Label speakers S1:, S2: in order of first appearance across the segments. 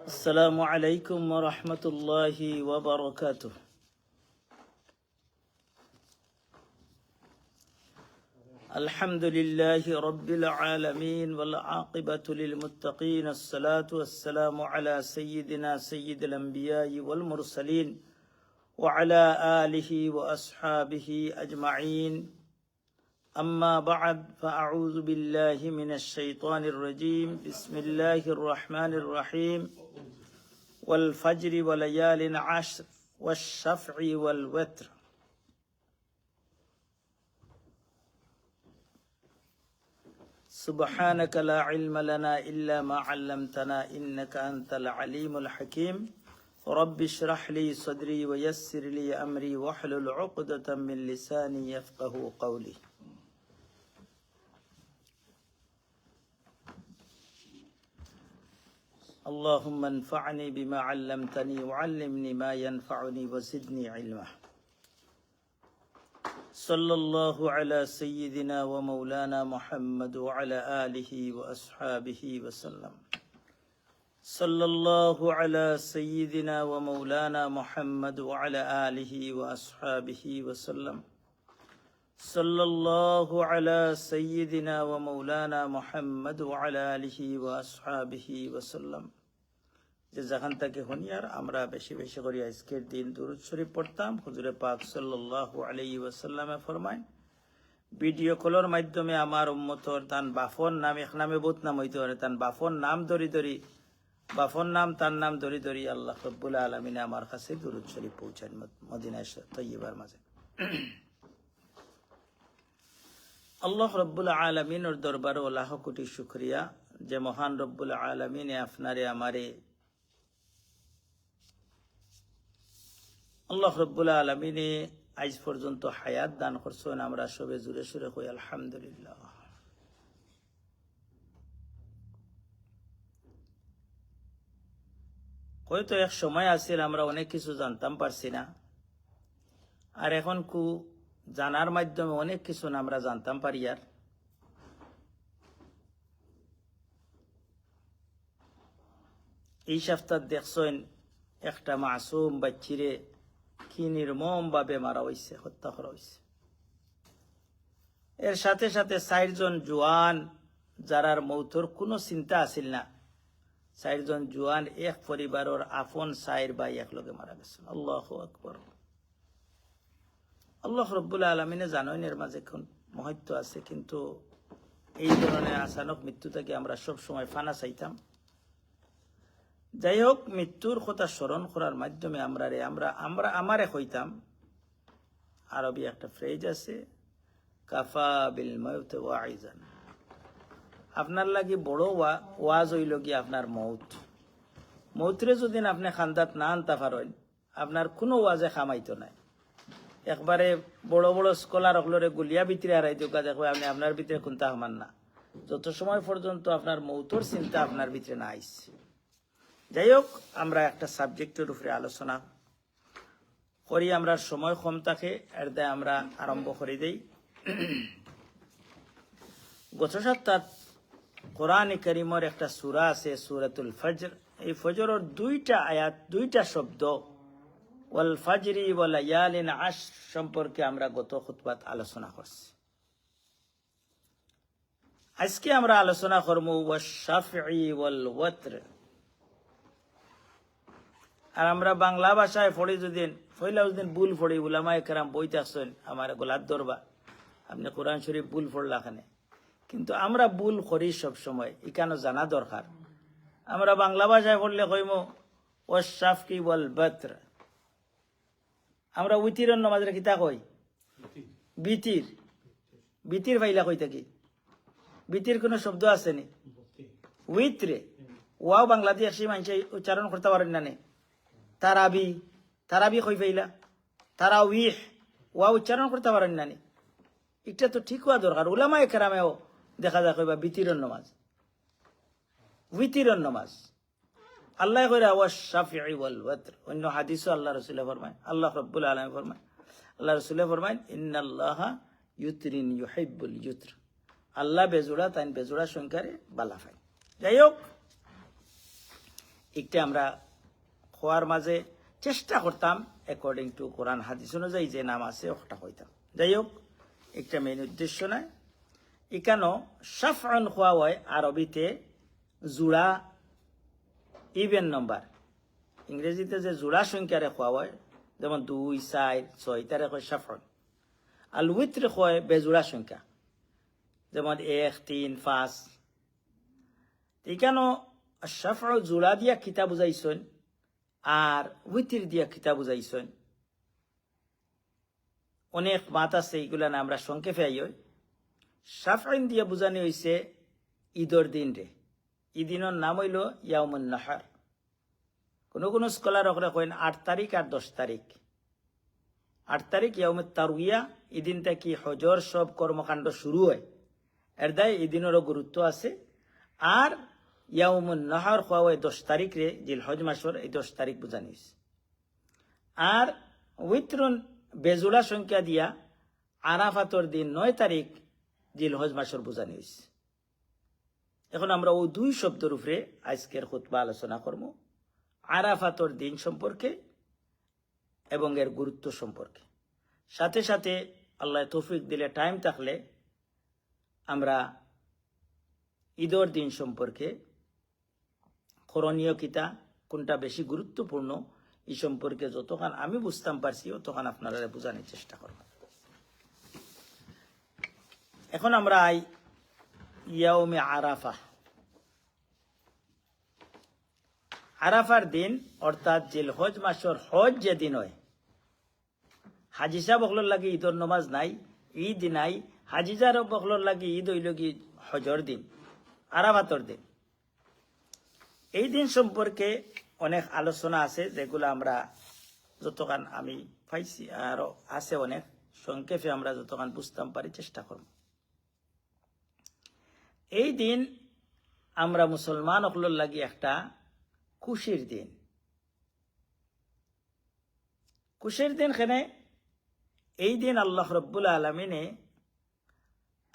S1: السلام عليكم ورحمة الله وبركاته. الحمد لله رب العالمين والعاقبة للمتقين، الصلاة والسلام على سيدنا سيد الأنبياء والمرسلين وعلى آله وأصحابه أجمعين. أما بعد، فأعوذ بالله من الشيطان الرجيم. بسم الله الرحمن الرحيم. والفجر وليال عشر والشفع والوتر. سبحانك لا علم لنا إلا ما علمتنا إنك أنت العليم الحكيم. رب اشرح لي صدري ويسر لي أمري واحلل عقدة من لساني يفقه قولي. اللهم انفعني بما علمتني وعلمني ما ينفعني وزدني علما. صلى الله على سيدنا ومولانا محمد وعلى آله وأصحابه وسلم. صلى الله على سيدنا ومولانا محمد وعلى آله وأصحابه وسلم. صلى الله على سيدنا ومولانا محمد وعلى آله وأصحابه وسلم. যে যেখান থেকে হনিয়ার আমরা বেশি বেশি করে আজকের দিন দুরূদ শরীফ পড়তাম। হুজুরে পাক সাল্লাল্লাহু আলাইহি ওয়াসাল্লামে ফরমায়, ভিডিও কলের মাধ্যমে আমার উম্মতর তান বাফর নাম এক নামে বহুত নাম হইতে পারে, তান বাফর নাম ধরি ধরি বাফর নাম তার নাম ধরি ধরি আল্লাহ রাব্বুল আলামিন আমার কাছে দুরূদ শরীফ পৌঁছান মদিনা তৈয়বার মাঝে। আল্লাহ রব্বুল আলমিনের দরবারে লাখ কোটি শুকরিয়া যে মহান রব্বুল আলমিনে আপনারে আমারে আল্লাহ রব্বুল আলমিনে আজ পর্যন্ত হায়াত দান করছেন। আমরা সবে জুড়ে সুরে কই আলহামদুলিল্লাহ। হয়তো এক সময় আছিল আমরা অনেক কিছু জানতাম পারছি না, আর এখন জানার মাধ্যমে অনেক কিছু আমরা জানতাম পারি। আর এই সপ্তাহ দেখছেন একটা মাসুম বাচ্চিরে কি নির্মম ভাবে মারা হয়েছে, হত্যা করা হয়েছে। এর সাথে সাথে 4 জন জওয়ান যারার মৌতর কোনো চিন্তা আছিল না, 4 জন জওয়ান এক পরিবারের আপন 4 ভাই একলগে মারা গেছে। আল্লাহু আকবার। আল্লাহ রব্বুল আলমিনে জানেন এর মাঝে কোন মহত্ব আছে, কিন্তু এই ধরনের আচানক মৃত্যু থেকে আমরা সব সময় ফানা চাইতাম। যাই হোক, মৃত্যুর কথা স্মরণ করার মাধ্যমে আমারে হইতাম। আরবি একটা ফ্রেজ আছে, কাফা বিল মাউত ওয়াইজান। আপনার লাগি বড় ওয়াজ হইল গিয়ে আপনার মৌতরে যদি আপনি খান্দাত না আনতে পারেন, আপনার কোনো ওয়াজে খামাইতো নাই। একবারে বড় বড় স্কলার অকলরে গুলিয়া ভিতরে হারাই দিও, দেখো আপনি আপনার ভিতরে কোনটা হামান না, যত সময় পর্যন্ত আপনার মৌতর চিন্তা আপনার ভিতরে না আইছে। যাই হোক, আমরা একটা সাবজেক্টের উপরে আলোচনা করি। আমরা সময় কম থাকে, এর দায় আমরা আরম্ভ করে দেই। গত সপ্তাহ কোরআনে কারীমের একটা সূরা আছে, সূরাতুল ফজর। এই ফজরের 2টা আয়াত, 2টা শব্দ ওয়াল ফাজরি ওয়া লায়ালিন আশর সম্পর্কে আমরা গত খুতবাত আলোচনা করছি। আজকে আমরা আলোচনা করব ওয়াশ শাফঈ ওয়াল ওয়াতর। আর আমরা বাংলা ভাষায় পড়ি যদিন ভুল পড়ি, উলামায়ে কেরাম বইতে আসেন আমার গোলাত দরবা আপনি কোরআন শরীফ ভুল পড়লা খানে, কিন্তু আমরা ভুল করি সব সময়, এখানে জানা দরকার। আমরা বাংলা ভাষায় পড়লে কইম ওয়াশ শাফঈ ওয়াল ওয়াতর। আমরা উইতিরের নামাজের কিতা কই বিতির ভাইলা কই থাকি। বিতির কোনো শব্দ আছে নি? উইতরে ওয়াও বাংলাদেশি মানুষ উচ্চারণ করতে পারেন না। তারাবি কই ভাইলা, তারাউইহ ওয়া উচ্চারণ করতে পারেন না। এটা তো ঠিক হওয়া দরকার। উলামায়ে কেরামেও দেখা যায় কইবা বিতিরের নামাজ, উইতিরের নামাজ। আল্লাহ কইরা ওয়াশ শাফঈ ওয়াল ওয়াতর। অন্য হাদিসে আল্লাহ রাসূল ফরমায়, আল্লাহ রাব্বুল আলামিন ফরমায়, আল্লাহ রাসূল ফরমায় ইন্নাল্লাহা ইউতরিন ইউহিব্বুল ইউতর। আল্লাহ বেজোড়া তাই বেজোড়া সংখ্যারে বালা পাই। যাই হোক, একটা আমরা খোয়ার মাঝে চেষ্টা করতাম অ্যাকর্ডিং টু কোরআন হাদিস অনুযায়ী যে নাম আছে ওটা হইতাম। যাই হোক, একটা মেইন উদ্দেশ্য নয়। এখানেও সাফআন খোয়া হয় আরবিতে জোড়া ইভেন নম্বর, ইংরেজিতে যে জোড়া সংখ্যারে খোয়া হয় যেমন 2, 4, 6 তারে কয় সাফআন। আল উইত্র হয় বেজোড়া সংখ্যা যেমন 1, 3, 5। এখানেও সাফআ জোড়া দিয়া কিতা বুঝাইছেন আর উইত্র দিয়া কিতা বুঝাইছেন, অনেক মাত আছে, এগুলা না আমরা সংক্ষেপে আই। সাফআইন দিয়া বুঝানি হয়েছে ঈদর দিন রে। এই দিনের নাম হইল ইয়াউমুন নাহার। কোনো কোনো স্কলার ওখানে কইন 8 তারিখ আর 10 তারিখ। 8 তারিখ ইয়াউমুত তারউইয়া, এই দিনটা কি হজর সব কর্মকাণ্ড শুরু হয়, এর দায় এই দিনেরও গুরুত্ব আছে। আর ইয়াউমুন নাহার হওয়া হয় 10 তারিখ রে, জিলহজ মাসের এই 10 তারিখ বুঝানি হয়েছে। আর উইত্রন বেজোড়া সংখ্যা দিয়া আরাফাতর দিন 9 তারিখ জিলহজ মাসের বুঝানি হয়েছে। এখন আমরা ওই 2 শব্দের উপরে আজকের খুতবা আলোচনা করব, আরাফাতর দিন সম্পর্কে এবং এর গুরুত্ব সম্পর্কে। সাথে সাথে আল্লাহ তৌফিক দিলে টাইম থাকলে আমরা ঈদর দিন সম্পর্কে করণীয় কিতা, কোনটা বেশি গুরুত্বপূর্ণ, এই সম্পর্কে যতক্ষণ আমি বুঝতাম পারছি ততক্ষণ আপনারা বোঝানোর চেষ্টা করব। এখন আমরা ইয়াউমে আরাফা, আরাফার দিন অর্থাৎ জিলহজ মাসের হজ যেদিন হয়, হাজি সাহেব বকলর লাগে ঈদর নমাজ নাই, ঈদ নাই, হাজিজার বকলর লাগে ঈদ হইল কি হজর দিন, আরাফাতর দিন। এই দিন সম্পর্কে অনেক আলোচনা আছে, যেগুলো আমরা যতক্ষণ আমি পাইছি আরো আছে অনেক, সংক্ষেপে আমরা যতক্ষণ বুঝতাম পারি চেষ্টা করব। এই দিন আমরা মুসলমান অকলর লাগি একটা খুশির দিন। খুশির দিন খেনে এই দিন আল্লাহ রব্বুল আলমিনে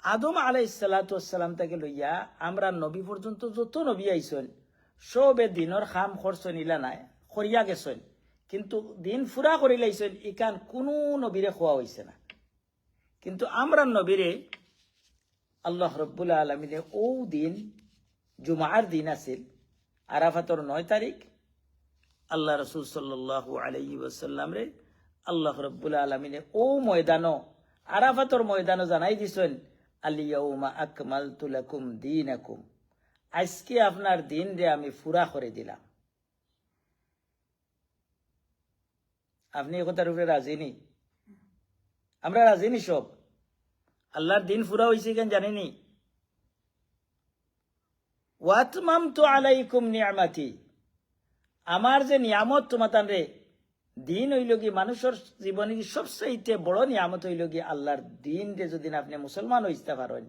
S1: আদম আলাইহিসসালাম থেকে লইয়া আমরা নবী পর্যন্ত যত নবী আইসন সবে দিনের খাম খরচ নিলা নাই, করিয়া গেছেন, কিন্তু দিন ফুরা করি লাইছেন, ইকান কোনো নবীরে খোয়া হয়েছে না। কিন্তু আমরা নবীরে আল্লাহ রব্বুল আলমিনে ও দিন জুমার দিন আছিল, আরাফাতর 9 তারিখ, আল্লাহ রসুল সাল্লাল্লাহু আলাইহি ওয়াসাল্লাম রে আল্লাহ রব্বুল আলমিনে ও ময়দানো, আরাফাতর ময়দানো জানাই দিছেন, আলিয়াউমা আকমালতু লাকুম দীনাকুম, আজকে আপনার দিন রে আমি ফুরা করে দিলাম। আপনি এ কথার উপরে রাজি নি? আমরা রাজি নি সব? আল্লাহর দিন ফুরা হয়েছে কেন জানিনি? ওয়াতমামতু আলাইকুম নিয়ামাতি, আমার যে নিয়ামত তোমাতান রে, দিন হইল কি মানুষের জীবনে সবচেয়ে বড় নিয়ামত হইল কি আল্লাহর দিন রে যদি আপনি মুসলমান হইতে পারেন,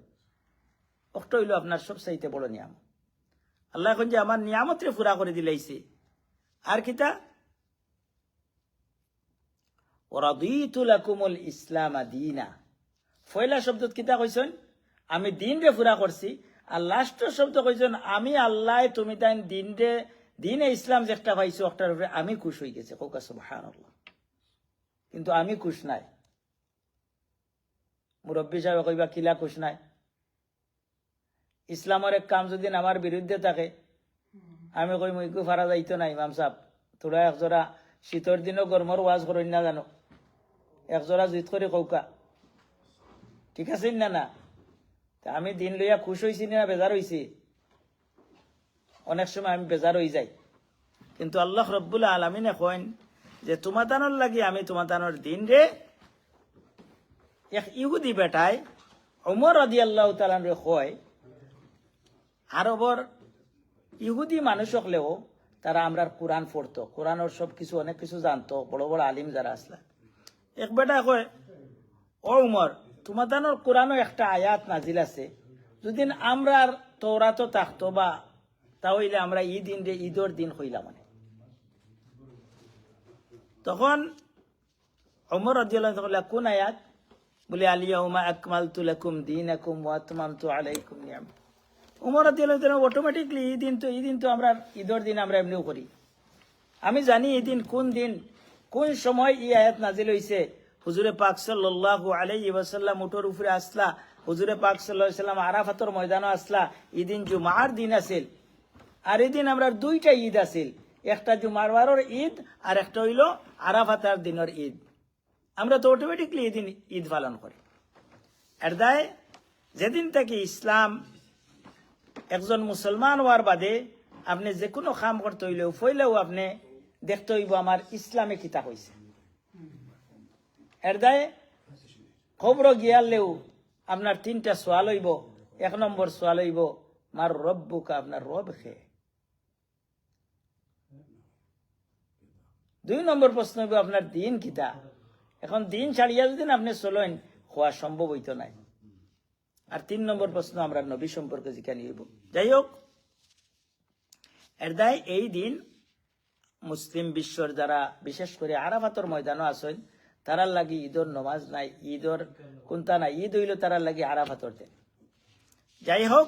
S1: ওটা হইল আপনার সবচেয়ে বড় নিয়ামত। আল্লাহ এখন যে আমার নিয়ামত রে ফুরা করে দিলাইছে, আর কিতা ওয়ারাদিতু লাকুমুল ইসলাম দীনা, পয়লা শব্দ কিতা কইছেন আমি দিন রে ফুরা করছি, আর লাস্ট শব্দ কইছেন আমি আল্লাহ তুমি তাই দিন রে, দিনে ইসলাম যে একটা পাইছো ওটার উপরে আমি খুশ হয়ে গেছে। কোকা সুবহানাল্লাহ। কিন্তু আমি খুশ নাই, মুরব্বী সাহেব কইবা কিলা খুশ নাই? ইসলামের এক কাম যদি আমার বিরুদ্ধে থাকে, আমি কই মই কো ফারা যাইতো না, ইমাম সাহেব তোরা একজোড়া শীতর দিনও গরমর ওয়াজ করেন না জানো, একজোড়া জিত করে কৌকা, ঠিক আছে না? না আমি দিন লইয়া খুশ হয়েছি না বেজার হয়েছি? অনেক সময় আমি বেজার হয়ে যাই, কিন্তু আল্লাহ রব্বুল আলামিনে কইন যে তোমাদানোর লাগি আমি তোমাদানোর দিন রে, এক ইহুদি বেটায় ওমর রাদিয়াল্লাহু তাআলা রে কয়, আরবর ইহুদি মানুষ হলেও তারা আমরা কোরআন পড়তো, কোরআনের সব কিছু অনেক কিছু জানতো, বড় বড় আলিম যারা আসলা। এক বেটা কয়, ও উমর তোমাদানোর কোরআনও একটা আয়াত নাজিল আছে, যদি আমরা তওরাতও থাকতো বা তাহলে আমরা এই দিন রে ঈদর দিন হইলাম। মানে তখন ওমর রাদিয়াল্লাহু তাআলা কোন আয়াত? বলে আলিয়াউমা আকমালতু লাকুম দীনাকুম ওয়া আতমামতু আলাইকুম নি'আমতি। উমর রাদিয়াল্লাহু তাআলা অটোমেটিকলি এই দিন তো আমরা ঈদের দিন আমরা এমনিও করি। আমি জানি এই দিন কোন সময় এই আয়াত নাজিল হইছে। হুজুরে পাক সাল্লাল্লাহু আলাইহি ওয়াসাল্লাম উটের উপরে আসলা, হুজুরে পাক সাল্লাল্লাহু আলাইহি ওয়াসাল্লাম আরাফাতের ময়দানে আসলা। এই দিন জুমার দিন আছিল, আর এই দিন আমরা দুইটা ঈদ আছিল, একটা জুমার বারের ঈদ আর একটা হইল আরাফাতের দিনের ঈদ। আমরা তো অটোমেটিকলি এই দিন ঈদ পালন করি। এর দায় যেদিন থেকে ইসলাম একজন মুসলমান হওয়ার বাদে আপনি যে কোনো কাম করতে হইলেও ফইলেও আপনি দেখতে হইব আমার ইসলামে কিতা হয়েছে। এর দায় খবর গিয়ালেও আপনার তিনটা সোয়াল হইব। 1 নম্বর সোয়াল হইব মার রব্বুকা, আপনার রব খে। 2 নম্বর প্রশ্ন হইব আপনার দিন কিতা। এখন দিন ছাড়িয়া যদি আপনি চলেন হওয়া সম্ভব হইতো নাই। আর 3 নম্বর প্রশ্ন আমরা নবী সম্পর্কে জিজ্ঞাসা হইব। যাই হোক, এর দায় এই দিন মুসলিম বিশ্বর যারা বিশেষ করে আরাফাতের ময়দানও আছেন তারার লাগি ঈদর নমাজ নাই, ঈদর কোনটা নাই, ঈদ হইল তারার লাগি আরাফাতের দিন। যাই হোক,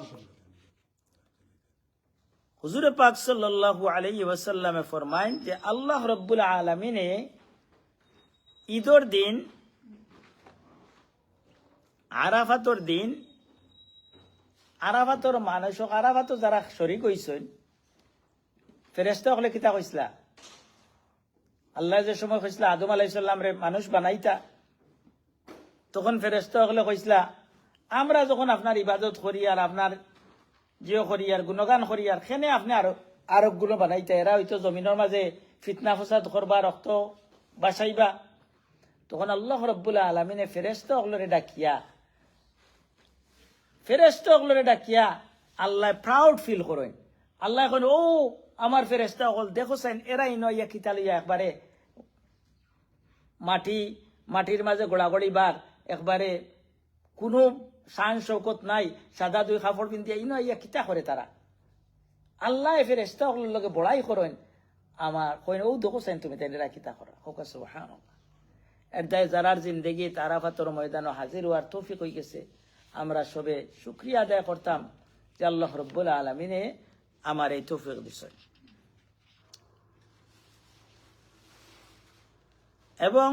S1: হুজুরে পাক সাল্লাল্লাহু আলাইহি ওয়াসাল্লামে ফরমাইন যে আল্লাহ রব্বুল আলামিনে ঈদর দিন আরাফাতের দিন আরাফাতের মানুষ আরাফাত যারা শরীক হইছেন ফেরেশতা হলে কিতা কইসলা। আল্লাহ যে সময় কইসলা আদম আলাইহিস সালাম রে মানুষ বানাইতা, তখন ফেরেশতা হলে কইসলা আমরা যখন আপনার ইবাদত করি আর আপনার জিও করি আর গুণগান করি আর খেনে আপনি আরব গুলো বানাইতা, এরা হয়তো জমিনের মাঝে ফিতনা ফসাদ করবা, রক্ত বাসাইবা। তখন আল্লাহ রাব্বুল আলামিনে ফেরেশতা হলরে ডাকিয়া আল্লাহ প্রাউড ফিল করেন। আল্লাহ এখন ও আমার ফেরেশতা হল দেখো চাইন এরাই নইয়া কিতা লইয়া একবারে মাটির মাঝে গোড়াগড়ি বার, একবারে কোনো শান শৌকত নাই, সাদা 2 কাপড় পিন্ধিয়া ইনো ইয়া কিতা করে তারা। আল্লাহ ফেরেশতা হল লগে বড়াই করেন আমার কইন ও দেখো চাইন তুমি তাই কিতা করা হোক। সুবহানাল্লাহ। এর দায় যারার জিন্দেগি আরাফাতের ময়দানে হাজির হওয়ার তৌফিক হয়ে গেছে, আমরা সবে শুকরিয়া আদায় করতাম যে আল্লাহ রব্বুল আলামিনে আমার এই তৌফিক দিছেন। এবং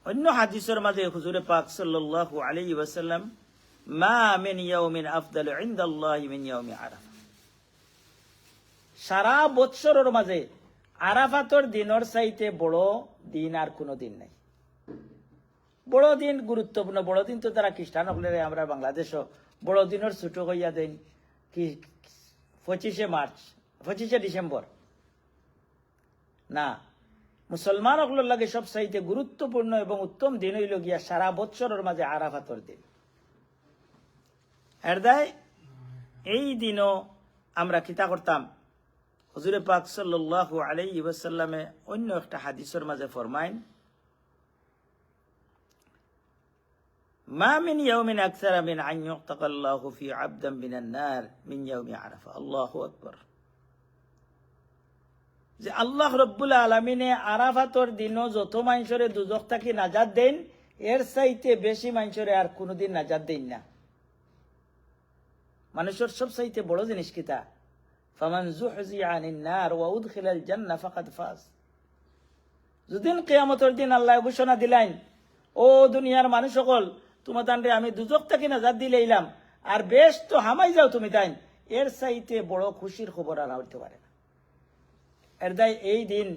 S1: অন্য হাদিসের মাঝে হুজুরে পাক সাল্লাল্লাহু আলাইহি ওয়াসাল্লাম মা মিন ইয়াউমিন আফদালু ইনদাল্লাহি মিন ইয়াউমি আরাফা, সারা বৎসরের মাঝে আরাফাতের দিনের চাইতে বড় দিন আর কোনো দিন নাই। বড় দিন গুরুত্বপূর্ণ বড় দিন তো তারা খ্রিস্টান হলে আমরা বাংলাদেশও বড় দিনের ছুটো হইয়া দেন কি 25শে ডিসেম্বর না, মুসলমান হকলের লাগে সব চাইতে গুরুত্বপূর্ণ এবং উত্তম দিন হইল গিয়া সারা বৎসরের মাঝে আরাফাতের দিন। এর দায় এই দিনও আমরা কিতা করতাম। হুজুরে পাক সাল্লাল্লাহু আলাইহি ওয়াসাল্লামে অন্য একটা হাদিসের মাঝে ফরমাইন মা মিন ইয়াউমিন আকসারা মিন আন ইউতাকাল্লাহু ফি আবদান মিনান নার মিন ইয়াউমি আরাফা। আল্লাহু আকবার। যে আল্লাহ রব্বুল আলামিনে আরাফাতের দিনও যত মানুষরে দুজখ থাকি নাজাত দেন এর চাইতে বেশি মানুষরে আর কোনোদিন নাজাত দেন না। মানুষের সব চাইতে বড় জিনিস কিতা ফামান যুহজিয়া আনিন নার ওয়া উদখিলাল জান্নাহ ফাকাদ ফাজ। যদিন কিয়ামতের দিন আল্লাহ ঘোষণা দিলেন ও দুনিয়ার মানুষ সকল তোমাদের আমি দুজখ থাকি নাজাত দিলাম আর বেশ তো হামাই যাও তুমি তাই, এর চাইতে বড় খুশির খবর আর হইতে পারে না। এর দায় এই দিন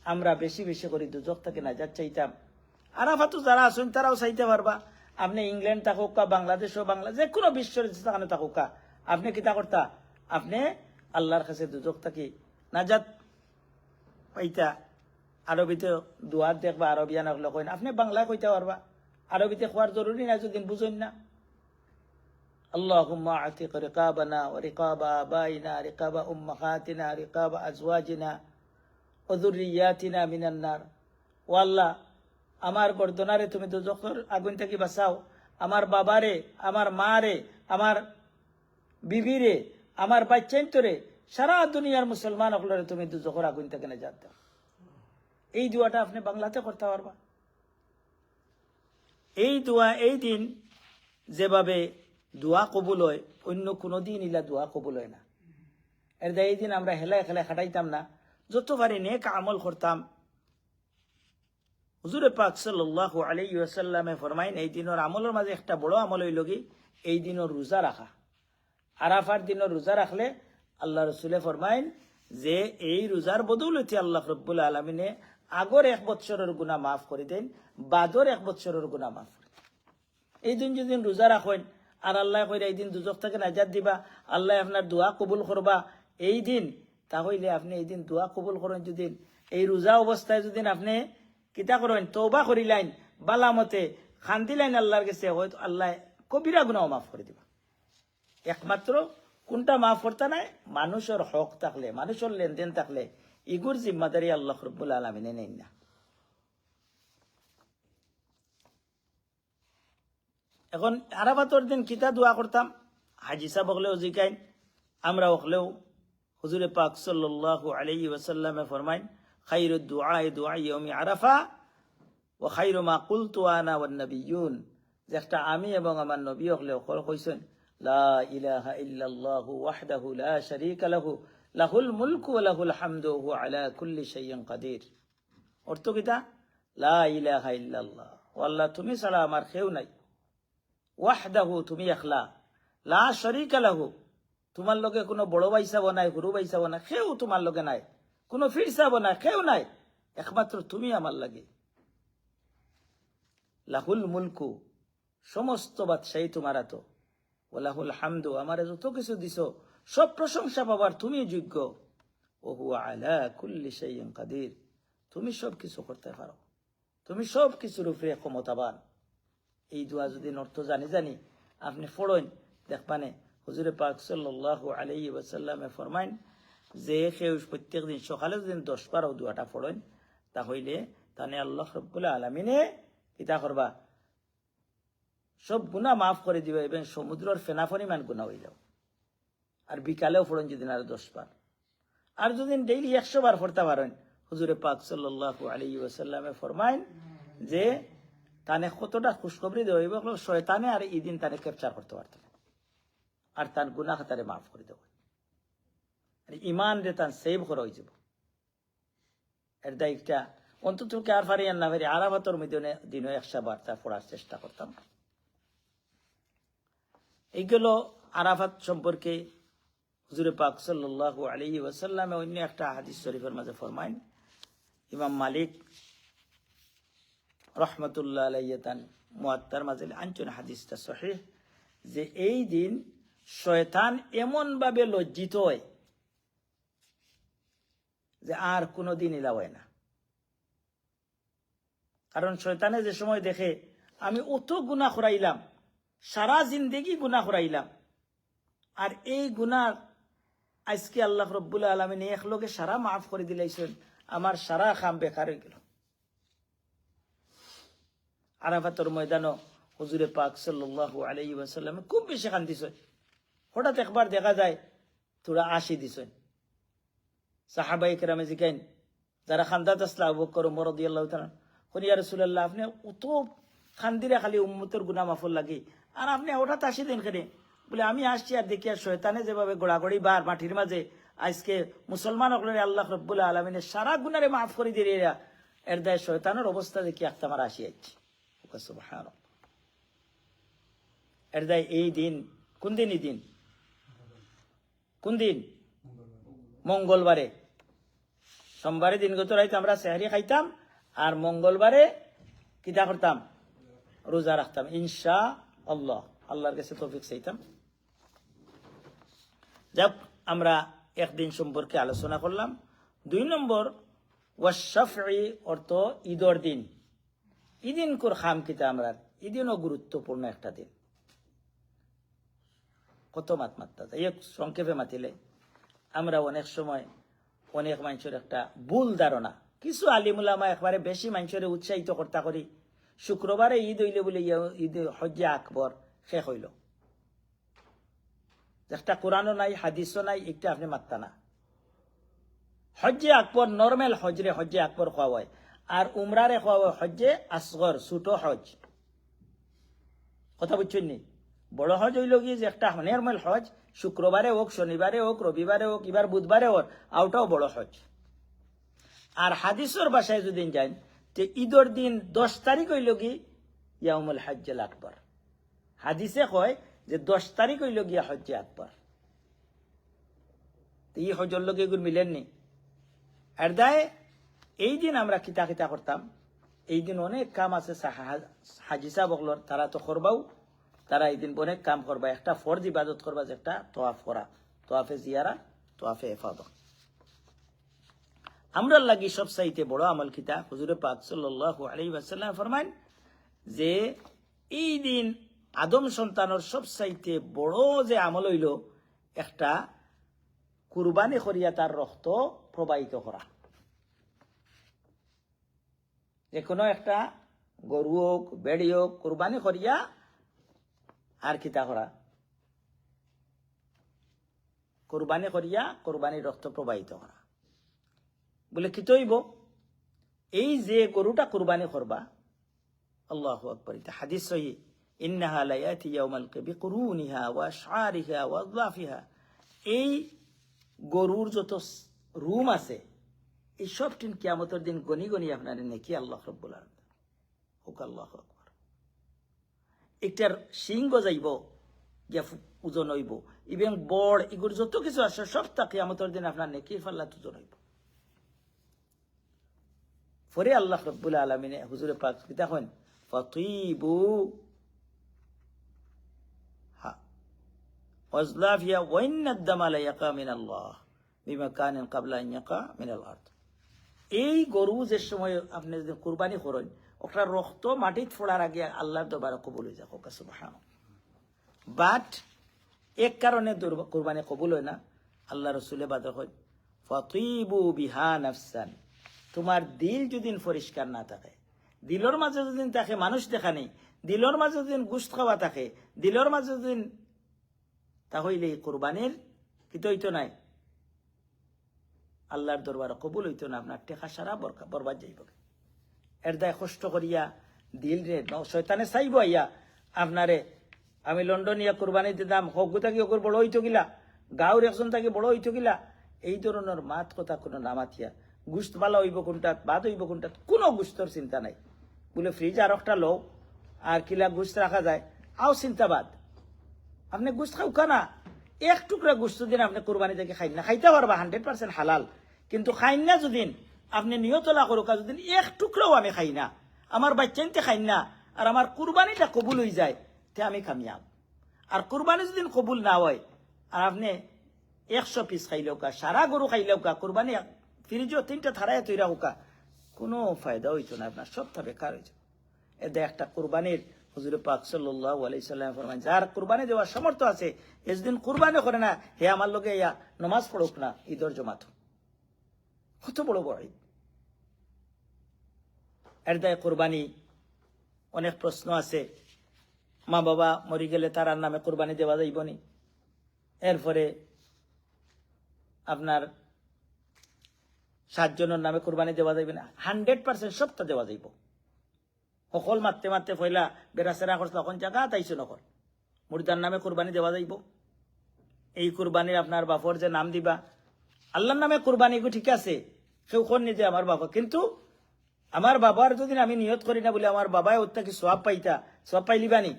S1: আমরা বেশি বেশি করে দুজখ থেকে নাজাত চাইতাম। আরাফাতও যারা আছেন তারাও চাইতে পারবা। আপনি ইংল্যান্ড থাকুক বাংলাদেশও যে কোনো বিশ্বের যেখানে থাকুক আপনি কিতা করতা, আপনি আল্লাহর কাছে দুজখ থাকি নাজাত পাইতা। আরবিতে দুয়ার দেখবা আরবিয়ান হলে কইন, আপনি বাংলায় কইতে পারবা, আরবিতে খোয়ার জরুরি নাই যদি বুঝেন না। اللهم اعتق رقابنا ورقاب آبائنا رقاب أمهاتنا رقاب أزواجنا وذرياتنا من النار। والله আমার গর্দনারে তুমি দুজখের আগুন থেকে বাঁচাও, আমার বাবারে, আমার মারে, আমার বিবিরে, আমার বাচ্চাইন্তরে, সারা দুনিয়ার মুসলমান হলরে তুমি দুজখের আগুন থেকে নাজাত দাও। এই দোয়াটা আপনি বাংলাতে করতে পারবা। এই দোয়া এই দিন যেভাবে দোয়া কবুল হয় অন্য কোনো দিন ইলা দোয়া কবুল হয় না। এর দায় এই দিন আমরা হেলায় খেলায় খাটাইতাম না, যত পারি নেক আমল করতাম। হুজুরে পাক সাল্লাল্লাহু আলাইহি ওয়াসাল্লামে ফরমাইন এই দিনের আমলের মাঝে একটা বড় আমল হইল কি এই দিনের রোজা রাখা। আরাফার দিনের রোজা রাখলে আল্লাহ রসুলে ফরমাইন যে এই রোজার বদৌলতে আল্লাহ রব্বুল আলমিনে আগর 1 বৎসরের গুনাহ মাফ করে দেন, বাদর 1 বৎসরের গুনাহ মাফ করে দেন। এই দিন যদি রোজা রাখেন আর আল্লাহ কইরা এই দিন দুজক থেকে নাজাত দিবা, আল্লাহ আপনার দোয়া কবুল করবা এই দিন, তাহলে আপনি এই দিন দোয়া কবুল করেন। যদি এই রোজা অবস্থায় যদি আপনি কিতা করেন তওবা করিলেন বালামতে খান্দিলেন আল্লাহর কাছে, হয়তো আল্লাহ কবিরা গুনাহ মাফ করে দিবা। একমাত্র কোনটা মাফ করতে নাই, মানুষের হক থাকলে, মানুষের লেনদেন থাকলে ইগুর জিম্মাদারি আল্লাহ রব্বুল আলামিনে নেন না। এখন আরাফাতর দিন কিতা দোয়া করতাম, হাজি সাহেব হলেও জিকাইন, আমরা হলেও হুজুরে পাক সাল্লাল্লাহু আলাইহি ওয়াসাল্লামে ফরমাইন খায়রুদ দুআ দুআ ইয়াউমি আরাফা ওয়া খায়রু মা কুলতু আনা ওয়ান নাবিয়্যুন, যে একটা আমি এবং আমার নবী হলেও কইছেন লা ইলাহা ইল্লাল্লাহু ওয়াহদাহু লা শারীকা লাহু লাহুল মুলকু ওয়া লাহুল হামদু ওয়া হুয়া আলা কুল্লি শাইইন কাদির। অর্থ কিতা, লা ইলাহা ইল্লাল্লাহ, ও আল্লাহ তুমি ছাড়া আমার কেউ নাই, ওয়াহদাহু তুমি একলা, লা শারীকা লাহু তোমার লগে কোনো বড় ভাই সাব নাই, গুরু ভাই সাব নাই, কেউ তোমার লগে নাই, কোনো ফির সাব নাই, কেউ নাই, একমাত্র তুমি আমার লাগে। লাহুল মুলকু সমস্ত বাদশাহী তোমার তো, ওয়ালাহুল হামদু আমারে যত কিছু দিছো সব প্রশংসা পাবার তুমি যোগ্য, ও হুয়া আলা কুল্লি শাইইন কাদির তুমি সব কিছু করতে পারো, তুমি সব কিছুর উপরে ক্ষমতাবান। এই দোয়া যদি অর্থ জানি আপনি পড়েন দেখবানে হুজুরে পাক সাল্লাল্লাহু আলাইহি ওয়াসাল্লামে ফরমাইন যে কেউ প্রত্যেক দিন সকালে যদি 10 বার দোয়াটা পড়েন তাহলে তানে আল্লাহ রাব্বুল আলামিনে কিতা করবা সব গুনাহ মাফ করে দিবে এবং সমুদ্রের ফেনা পরিমাণ গুনাহ হয়ে যাবে। আর বিকালেও পড়েন যদি আর 10 বার, আর যদি ডেইলি 100 বার পড়তে পারেন হুজুরে পাক সাল্লাল্লাহু আলাইহি ওয়াসাল্লামে ফরমাইন যে তানে কতটা খুশখবরি দেওয়া হইব, শয়তানে আর এই দিন তানে ক্যাপচার করতে পারত আর তার গুনাহ তারে মাফ করে দেব, আর ইমান রে তার সেভ করা হয়ে যাব। এর দায়িত্বটা অন্তত আর পারি আর না পারি আরাফাতের মধ্যে দিনে 100 বার তা পড়ার চেষ্টা করতাম। এইগুলো আরাফাত সম্পর্কে হুজুরে পাক সাল্লাল্লাহু আলাইহি ওয়াসাল্লামে অন্য একটা হাদিস শরীফের মাঝে ফরমাইন, ইমাম মালিক রহমতুল্লাহ আলাইহি তান মুয়াত্তার মাঝে আনছেন হাদিসটা সহিহ, যে এই দিন শয়তান এমন ভাবে লজ্জিত হয় যে আর কোনোদিন ইলা হয় না। কারণ শয়তানে যে সময় দেখে আমি অত গুনাহ করাইলাম, সারা জিন্দেগি গুনাহ করাইলাম, আর এই গুনাহ আজকে আল্লাহ রব্বুল আলামিন একলগে সারা মাফ করে দিলাইছেন, আমার সারা কাম বেকার হয়ে গেল। আরাফাতের ময়দানও হুজুরে পাক সাল্লাল্লাহু আলাইহি ওয়াসাল্লাম খুব বেশি কান্দিছেন। হঠাৎ একবার দেখা যায় তোরা 80 দিছেন। সাহাবায়ে কেরামে জিকাইন যারা খান্দাত আসলা আবু বকর ওমর রাদিয়াল্লাহু তাআলা কোন ইয়া রাসূলুল্লাহ আপনি অত খান্দিরা খালি উম্মতের গুনাহ মাফর লাগি, আর আপনি হঠাৎ 80 দিন কেন? বলে আমি আসছি আর দেখি আর শয়তানে যেভাবে গোড়াগড়ি বার মাটির মাঝে আজকে মুসলমান হকলে আল্লাহ রব্বুল আলামিনের সারা গুনারে মাফ করে দিয়ে এর দায় শয়তানের অবস্থা দেখি একটা আমার আসি যাচ্ছে। সুবহানাল্লাহ। এর দায় এই দিন কোন দিন? এই দিন কোন দিন? মঙ্গলবারে। সোমবারে দিনগত রাইতে আমরা সেহরি খাইতাম, আর মঙ্গলবারে কিতা করতাম? রোজা রাখতাম ইনশাআল্লাহ। আল্লাহর কাছে তৌফিক চাইতাম। যাক, আমরা একদিন সম্পর্কে আলোচনা করলাম। 2 নম্বর ওয়াশফি অর্থ ঈদর দিন। ঈদিন কোর খাম কিতা আমরা, ঈদিনও গুরুত্বপূর্ণ একটা দিন। কত মাত্রা সংক্ষেপে মাতিলে আমরা অনেক সময় অনেক মানুষের একটা ভুল ধারণা, কিছু আলিমুলামা একবারে বেশি মানুষের উৎসাহিত করতে করি শুক্রবারে ঈদ হইলে বলে ঈদ হজ্জে আকবর শেষ হইল। একটা কোরআনও নাই, হাদিসও নাই, একটা আপনি মাত্তা না। হজ্জে আকবর নর্মাল হজরে হজ্জে আকবর খাওয়া হয়, আর উমরারে খাওয়া হয় হজ্জে আসগর, ছোট হজ। কথা বুঝছেন নি? বড় হজ হইল গিয়ে যে একটা নর্মাল হজ, শুক্রবারে হোক, শনিবারে হোক, রবিবারে হোক, এবার বুধবারে হোক, আউটাও বড় হজ। আর হাদিসের বাসায় যদি যান, যে ঈদের দিন 10 তারিখ হইল কি ইয়াউমুল হজ্জুল আকবার। হাদিসে কয় যে 10 তারিখ হইল গিয়া হজ্জে আকবার। এই হজর লোক এগুলো মিলেননি। আর দায় এই দিন আমরা কিতা কিতা করতাম, এই দিন অনেক কাম আছে। হাজি সাহেব বকলর তারা তো করবাও, তারা এই দিন অনেক কাম করবা। একটা ফরজ ইবাদত করবা, যে একটা তোয়াফ করা, তোয়াফে জিয়ারা, তোয়াফে ইফাদা। আমরা লাগি সব চাইতে বড় আমল কিতা? হুজুরে পাক সাল্লাল্লাহু আলাইহি ওয়াসাল্লাম ফরমান যে এই দিন আদম সন্তানের সব চাইতে বড় যে আমল হইল একটা কুরবানি করিয়া তার রক্ত প্রবাহিত করা। যে কোনো একটা গরু হোক, বেড়ি হোক, কুরবানি করিয়া আর কিতা করা? কুরবানি করিয়া কুরবানির রক্ত প্রবাহিত করা। বলে কি তৈব? এই যে গরুটা কুরবানি করবা, আল্লাহু আকবার, হাদিস সহিহ, ইন্নাহা লা ইয়াতি ইয়াউমাল কিয়ামা বিকুরুনিহা ওয়া আশআরিহা ওয়া আযলাফিহা। এই গরুর যত রুম আছে, এই সব টিন কিয়ামতের দিন গনি গনি আপনার নেকি আল্লাহ রাব্বুল আলামিন হোক। আল্লাহু আকবার। একটার শিং গজাইব, গিয়া ওজন হইব, ইভেন বড় এগুলো যত কিছু আছে সবটা কিয়ামতের দিন আপনার নেকির পাল্লাত ওজন হইব। পরে আল্লাহ রাব্বুল আলামিন হুজুরে পাক দেখেন, ফাতিবু ওয়াজলাফিয়া ওয়া ইন্নাদ দামা লা ইয়াকা মিনাল্লাহ বিমাকানিন ক্বাবলা আন ইয়াকা মিনাল আরদ। এই গরু যে সময় আপনি যদি কুরবানি করেন, ওটা রক্ত মাটিত ফোড়ার আগে আল্লাহর দরবারে কবুল হয়ে যায়। সুবহানাল্লাহ। বাট এক কারণে কুরবানি কবুল হয় না, আল্লাহ রাসূলে বাদে হয় ফাতিবু বিহা নাফসান। তোমার দিল যদি পরিষ্কার না থাকে, দিলের মাঝে যদি থাকে মানুষ দেখা নেই, দিলের মাঝে যদি গোশত খাওয়া থাকে, দিলের মাঝে যদি তাহলে কুরবানির কি তো হইতো নাই, আল্লাহর দরবারে কবুল হইতো না। আপনার টেকা সারা বরবাদ যাইব। এর দায় কষ্ট করিয়া দিল রে শয়তানে চাইব আইয়া আপনারে আমি লন্ডন ইয়া কুরবানি দিতাম, হকু থাকি ওকর বড় হইতো গিলা, গাঁর একজন থাকি বড় হইতো গিলা, এই ধরনের মাত কথা কোনো নামাতিয়া। গুস্ত বালা হইব কোনটাত, বাদ হইব কোনটাত, কোনো গুস্তর চিন্তা নাই। বলে ফ্রিজ আর একটা লো আর কিলা গুস্ত রাখা যায়, আও চিন্তাবাদ। আপনি গুস্ত খাওকা না, এক টুকরা গুস্ত দিন আপনি কুরবানি থেকে খাই না, খাইতে পারবা 100% হালাল। কিন্তু খাই না যদি আপনি নিয়তলা করুকা, যদি এক টুকরাও আমি খাই না, আমার বাচ্চাইতে খাই না, আর আমার কুরবানিটা কবুল হয়ে যায়, তে আমি কামিয়াব। আর কুরবানি যদি কবুল না হয়, আর আপনি 100 পিস খাইলেও কা, সারা গরু খাইলেও কা, কুরবানি ফ্রিজও 3টা থারায় তৈরা হোকা, কোনো ফায়দা হইতো না, আপনার সবটা বেকার হয়েছে। এতে একটা কুরবানির হুজুরে পাক সাল্লাল্লাহু আলাইহি সাল্লাম ফরমান, যার কুরবানি দেওয়ার সামর্থ্য আছে, এদিন কুরবানি করে না, হে আমার লগে ইয়া নামাজ পড়ুক না ঈদের জমাত। কত বড় বড় ঈদ। এর দায় কুরবানি অনেক প্রশ্ন আছে। মা বাবা মরি গেলে তার নামে কুরবানি দেওয়া যাইব নি? এরপরে আপনার 7 জনের নামে কুরবানি দেওয়া যাইবে না? 100% সবটা দেওয়া যাইব। সকল মারতে মারতে ফয়লা বেড়াচেরা করছে, এখন জায়গা তাইছো নকল মুর্দার নামে কুরবানি দেওয়া যাইব। এই কুরবানির আপনার বাপর যে নাম দিবা, আল্লাহর নামে কুরবানি গো ঠিক আছে, কেউ কোন নিজে আমার বাবা, কিন্তু আমার বাবার যদি আমি নিয়ত করি না বলে আমার বাবায় ওর থেকে সওয়াব পাইতা, সওয়াব পাইলিবানি?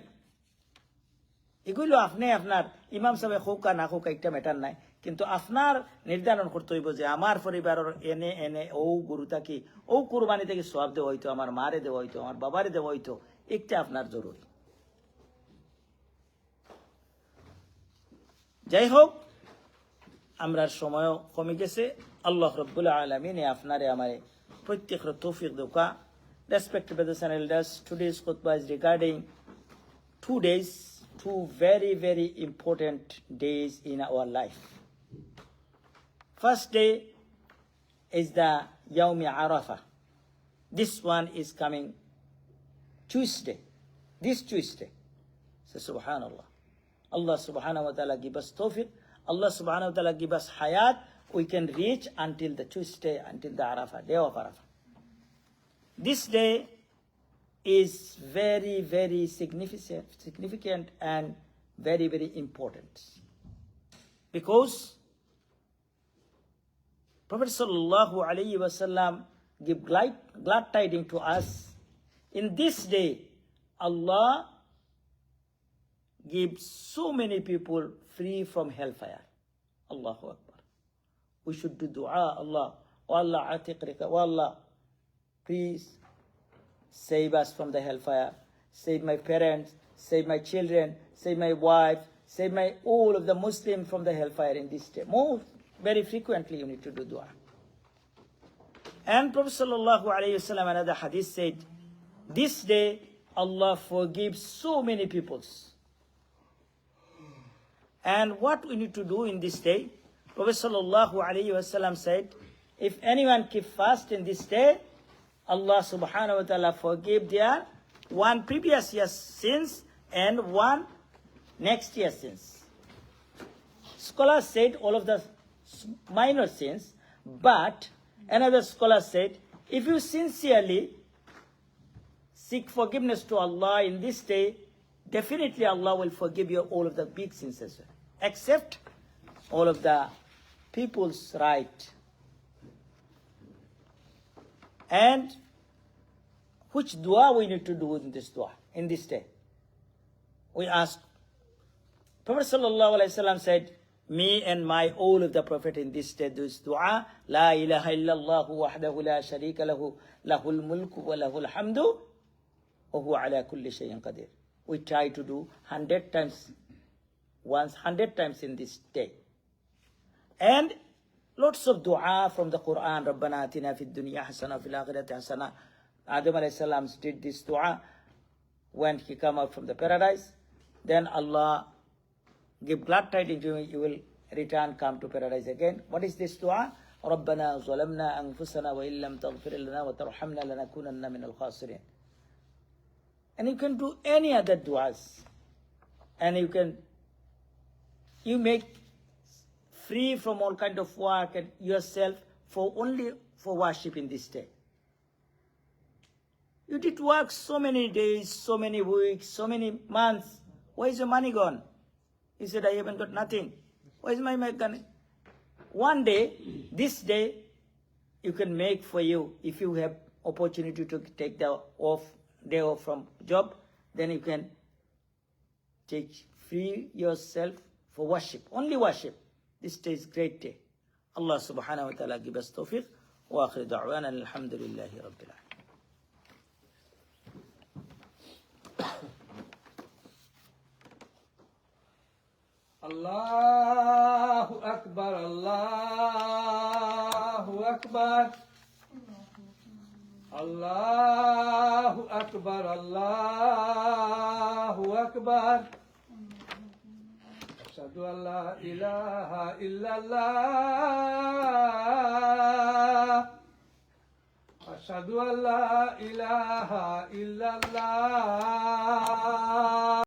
S1: এগুলো আপনি আপনার ইমাম সাহেব খৌকা না খৌকা একটা ম্যাটার নাই, কিন্তু আপনার নির্ধারণ করতে হইব যে আমার পরিবারের এনে এনে ও গরু থাকি ও কুরবানি থেকে সওয়াব দেওয়া হইতো, আমার মারে দেওয়া হইতো, আমার বাবারে দেওয়া হইতো, একটা আপনার জরুরি। যাই হোক, আমরা সময় কমে গেছে। আল্লাহ রাব্বুল আলামিন আপনারে আমারে প্রত্যেকের তৌফিক দোকা। Respected brothers and elders, today's khutbah is regarding 2 days, 2 very, very important days in our life. First day is the Yawm Arafah. This one is coming Tuesday, this Tuesday. So subhanallah. Allah subhanahu wa ta'ala give us tawfiq. Allah subhanahu wa ta'ala give us hayat. We can reach until the Tuesday, until the Arafah, day of Arafah. This day is very, very significant and very, very important. Because Prophet sallallahu alaihi wasallam give glad tidings to us. In this day, Allah gives so many people free from hellfire. Allahu Akbar. We should do dua. Allah, oh Allah, atiq rika, oh Allah, please save us from the hellfire. Save my parents, save my children, save my wife, save all of the Muslims from the hellfire in this day. Very frequently you need to do dua. And Prophet sallallahu alaihi wasallam, another hadith said, this day Allah forgives so many peoples. And what we need to do in this day, Prophet sallallahu alaihi wasallam said, if anyone keep fast in this day, Allah subhanahu wa ta'ala forgive their one previous year's sins and one next year's sins. Scholars said all of the minor sins, but another scholar said, if you sincerely seek forgiveness to Allah in this day, definitely Allah will forgive you all of the big sins as well, except all of the people's right. And which dua we need to do in this dua, in this day? We ask, Prophet sallallahu alaihi wasallam said, me and all of the Prophet in this day do this dua, La ilaha illallah wahdahu la sharika lahu, lahul mulku wa lahul hamdu, wa huwa ala kulli shay'in qadir. We try to do 100 times in this day. And lots of dua from the Quran, Rabbana atina fid dunya hasana fil akhirati hasana. Adam alayhi salam did this dua when he came out from the paradise. Then Allah give glad tidings to you, you will return, come to paradise again. What is this dua? رَبَّنَا ظَلَمْنَا أَنفُسَنَا وَإِن لَمْ تَغْفِرْ لَنَا وَتَرْحَمْنَا لَنَكُونَنَّ مِنَ الْخَاسِرِينَ. And you can do any other duas. And you make free from all kind of work and yourself only for worship in this day. You did work so many days, so many weeks, so many months. Where is your money gone? He said, I haven't got nothing. Where is my money? One day, this day, you can make for you. If you have opportunity to take the day off from job, then you can take free yourself for worship. Only worship. This day is great day. Allah subhanahu wa ta'ala give us tawfiq. Wa akhir da'wana alhamdulillahi rabbil alamin.
S2: Allahu Akbar, Allahu Akbar, Allahu Akbar, Allahu Akbar. Ashhadu an la ilaha illallah. Ashhadu an la ilaha illallah.